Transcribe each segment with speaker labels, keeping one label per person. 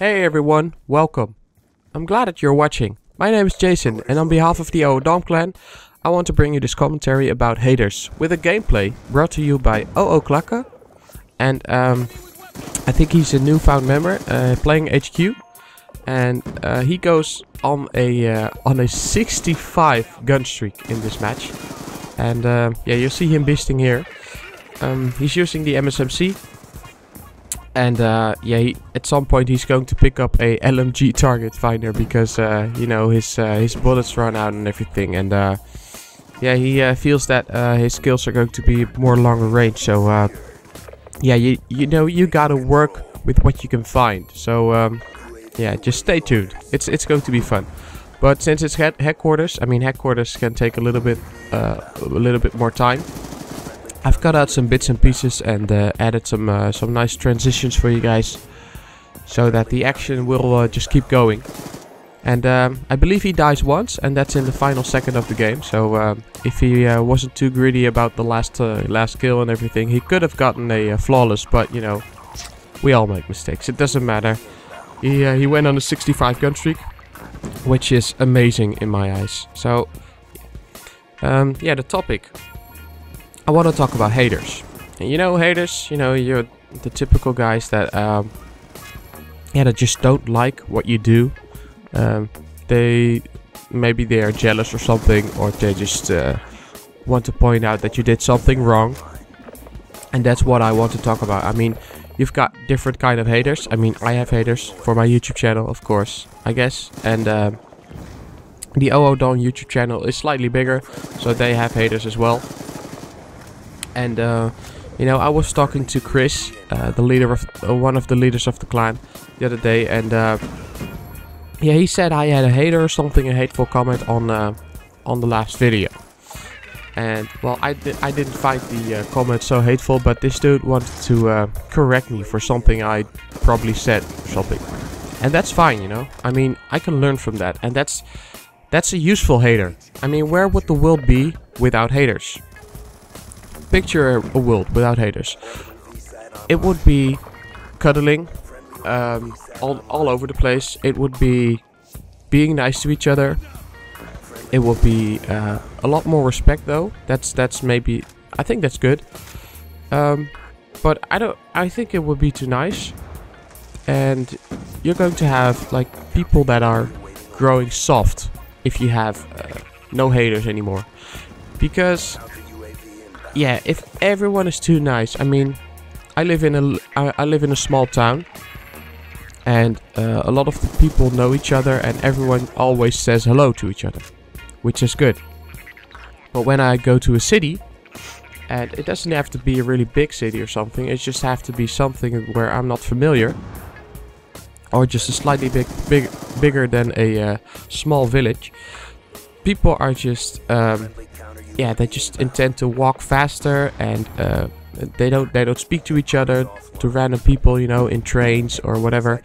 Speaker 1: Hey everyone, welcome. I'm glad that you're watching. My name is Jason and on behalf of the OO clan, I want to bring you this commentary about haters with a gameplay brought to you by OO Klakke. And I think he's a newfound member playing HQ. And he goes on a 65 gun streak in this match. And yeah, you'll see him beasting here. He's using the MSMC. And yeah, at some point he's going to pick up a LMG target finder because you know his bullets run out and everything. And yeah, he feels that his skills are going to be more longer range. So yeah, you know you gotta work with what you can find. So yeah, just stay tuned. It's going to be fun. But since it's headquarters, I mean headquarters can take a little bit more time. I've cut out some bits and pieces and added some nice transitions for you guys, so that the action will just keep going. And I believe he dies once, and that's in the final second of the game. So if he wasn't too greedy about the last kill and everything, he could have gotten a flawless. But you know, we all make mistakes. It doesn't matter. He went on a 65 gun streak, which is amazing in my eyes. So yeah, the topic. I want to talk about haters. And you know, haters, you know, you're the typical guys that yeah, that just don't like what you do. Maybe they are jealous or something, or they just want to point out that you did something wrong. And that's what I want to talk about. I mean, you've got different kind of haters. I mean, I have haters for my YouTube channel, of course, I guess. And the OO Dawn YouTube channel is slightly bigger, so they have haters as well. And you know, I was talking to Chris, the leader of one of the leaders of the clan, the other day, and yeah, he said I had a hater or something, a hateful comment on the last video. And well, I didn't find the comment so hateful, but this dude wanted to correct me for something I probably said or something, and that's fine, you know. I mean, I can learn from that, and that's a useful hater. I mean, where would the world be without haters? Picture a world without haters. It would be cuddling all over the place. It would be being nice to each other. It would be a lot more respect, though. That's maybe, I think that's good. But I think it would be too nice. And you're going to have like people that are growing soft if you have no haters anymore. Because yeah, if everyone is too nice, I mean, I live in a small town, and a lot of the people know each other, and everyone always says hello to each other, which is good. But when I go to a city, and it doesn't have to be a really big city or something, it just have to be something where I'm not familiar, or just a slightly bigger than a small village. People are just yeah, they just intend to walk faster, and they don't speak to each other, to random people, you know, in trains or whatever,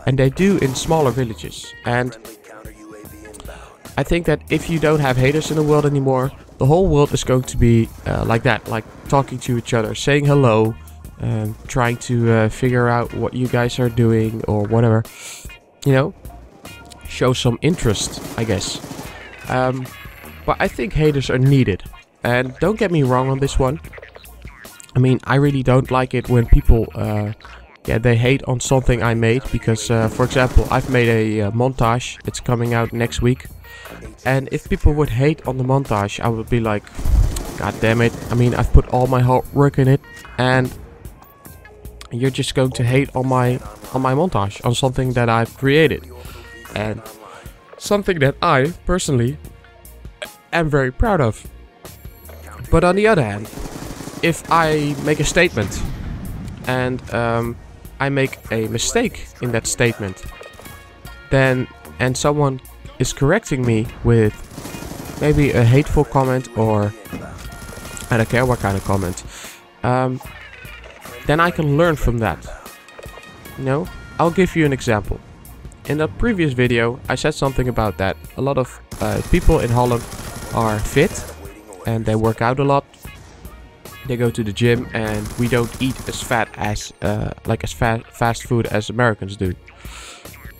Speaker 1: and they do in smaller villages. And I think that if you don't have haters in the world anymore, the whole world is going to be like that, like talking to each other, saying hello, trying to figure out what you guys are doing or whatever, you know, show some interest, I guess. But I think haters are needed, and don't get me wrong on this one. I mean, I really don't like it when people, yeah, they hate on something I made, because, for example, I've made a montage. It's coming out next week, and if people would hate on the montage, I would be like, God damn it! I mean, I've put all my hard work in it, and you're just going to hate on my montage, on something that I've created, and something that I personally am very proud of. But on the other hand, if I make a statement and I make a mistake in that statement, then and someone is correcting me with maybe a hateful comment, or I don't care what kind of comment, then I can learn from that. You know, I'll give you an example. In the previous video, I said something about that a lot of people in Holland are fit, and they work out a lot. They go to the gym, and we don't eat as fat as fast food as Americans do.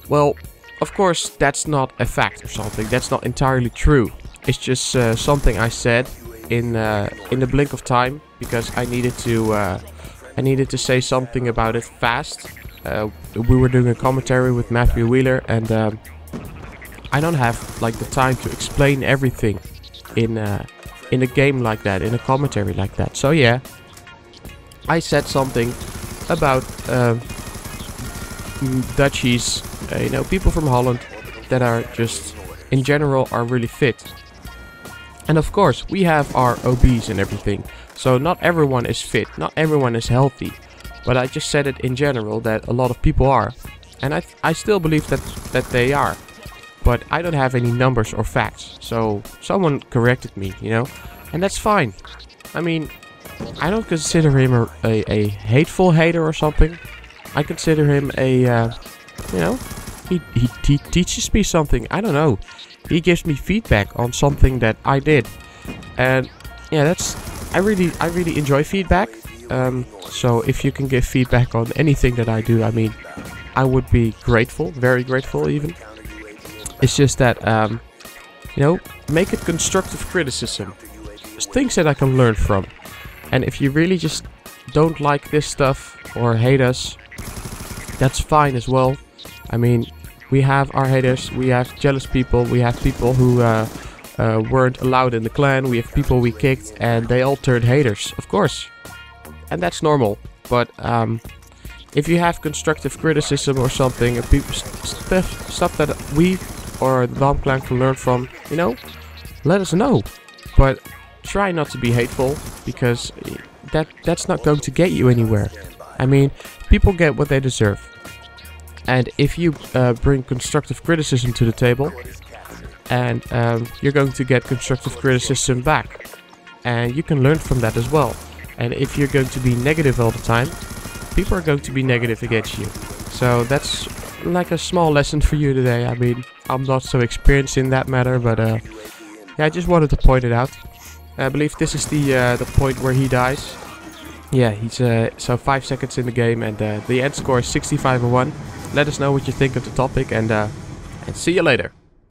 Speaker 1: Well, of course, that's not a fact or something. That's not entirely true. It's just something I said in the blink of time because I needed to say something about it fast. We were doing a commentary with Matthew Wheeler, and I don't have like the time to explain everything in a game like that, in a commentary like that. So yeah, I said something about Dutchies, you know, people from Holland that are just in general are really fit. And of course, we have our OBs and everything. So not everyone is fit, not everyone is healthy. But I just said it in general that a lot of people are. And I still believe that they are. But I don't have any numbers or facts. So someone corrected me, you know. And that's fine. I mean, I don't consider him a hateful hater or something. I consider him a, you know, he teaches me something. I don't know. He gives me feedback on something that I did. And yeah, I really enjoy feedback. So if you can give feedback on anything that I do, I mean, I would be grateful, very grateful even. It's just that, you know, make it constructive criticism. Things that I can learn from. And if you really just don't like this stuff or hate us, that's fine as well. I mean, we have our haters, we have jealous people, we have people who weren't allowed in the clan, we have people we kicked and they all turned haters, of course. And that's normal. But if you have constructive criticism or something, stuff that we or the Dom clan can learn from, you know, let us know. But try not to be hateful, because that's not going to get you anywhere. I mean, people get what they deserve. And if you bring constructive criticism to the table, and you're going to get constructive criticism back. And you can learn from that as well. And if you're going to be negative all the time, people are going to be negative against you. So that's like a small lesson for you today. I mean, I'm not so experienced in that matter, but yeah, I just wanted to point it out. I believe this is the point where he dies. Yeah, he's so 5 seconds in the game, and the end score is 65-1. Let us know what you think of the topic, and see you later.